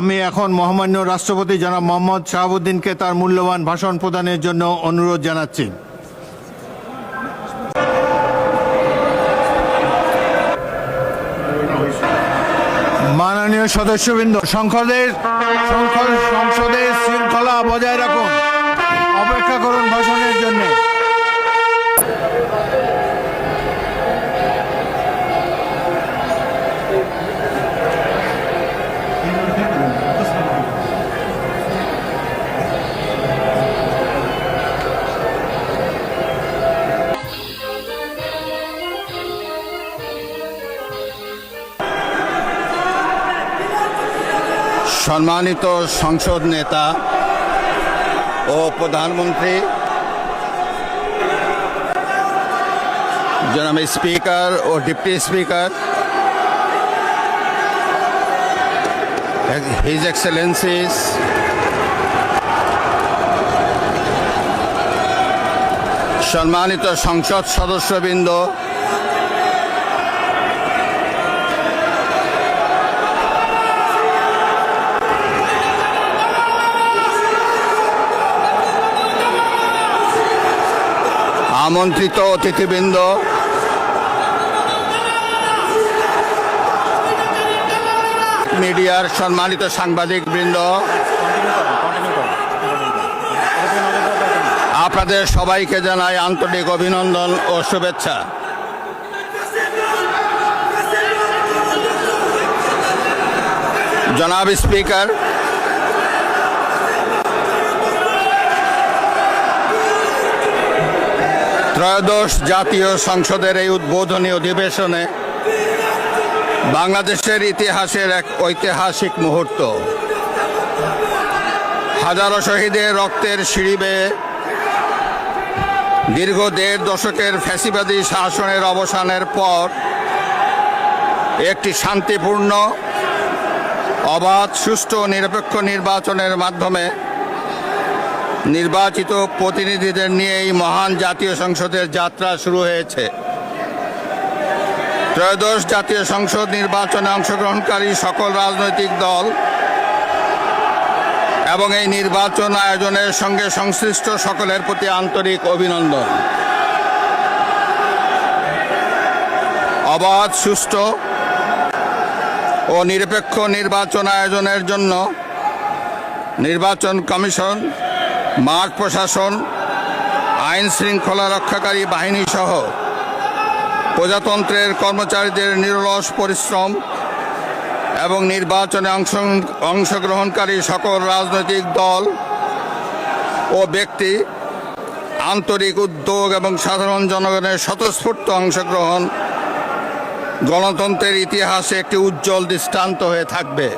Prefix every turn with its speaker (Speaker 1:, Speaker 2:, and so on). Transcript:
Speaker 1: আমি এখন মহামান্য রাষ্ট্রপতি জনাব মোহাম্মদ শাহাবুদ্দিনকে তার মূল্যবান ভাষণ প্রদানের জন্য অনুরোধ জানাচ্ছি। মাননীয় সদস্যবৃন্দ, সংসদের শৃঙ্খলা বজায় রাখুন, অপেক্ষা করুন ভাষণের জন্য। সম্মানিত সংসদ নেতা ও প্রধানমন্ত্রী, জনাব স্পিকার ও ডিপ্টি স্পিকার, হিজ এক্সেলেন্সিস, সম্মানিত সংসদ সদস্যবৃন্দ, আমন্ত্রিত অতিথিবৃন্দ, মিডিয়ার সম্মানিত সাংবাদিকবৃন্দ, আপনাদের সবাইকে জানাই আন্তরিক অভিনন্দন ও শুভেচ্ছা। জনাব স্পিকার, ত্রয়োদশ জাতীয় সংসদের এই উদ্বোধনী অধিবেশনে বাংলাদেশের ইতিহাসের এক ঐতিহাসিক মুহূর্ত। হাজারো শহীদের রক্তের সিঁড়ি বেয়ে দীর্ঘ ১.৫ দশকের ফ্যাসিবাদী শাসনের অবসানের পর একটি শান্তিপূর্ণ, অবাধ, সুষ্ঠু ও নিরপেক্ষ নির্বাচনের মাধ্যমে নির্বাচিত প্রতিনিধিদের নিয়ে এই মহান জাতীয় সংসদের যাত্রা শুরু হয়েছে। ত্রয়োদশ জাতীয় সংসদ নির্বাচনে অংশগ্রহণকারী সকল রাজনৈতিক দল এবং এই নির্বাচন আয়োজনের সঙ্গে সংশ্লিষ্ট সকলের প্রতি আন্তরিক অভিনন্দন। অবাধ, সুষ্ঠু ও নিরপেক্ষ নির্বাচন আয়োজনের জন্য নির্বাচন কমিশন, মাঠ প্রশাসন, আইন শৃঙ্খলা রক্ষাকারী বাহিনী সহ প্রজাতন্ত্রের কর্মচারীদের নিরলস পরিশ্রম এবং নির্বাচনে অংশগ্রহণকারী সকল রাজনৈতিক দল ও ব্যক্তি, আন্তরিক উদ্যোগ এবং সাধারণ জনগণের স্বতঃস্ফূর্ত অংশগ্রহণ গণতন্ত্রের ইতিহাসে একটি উজ্জ্বল দৃষ্টান্ত হয়ে থাকবে।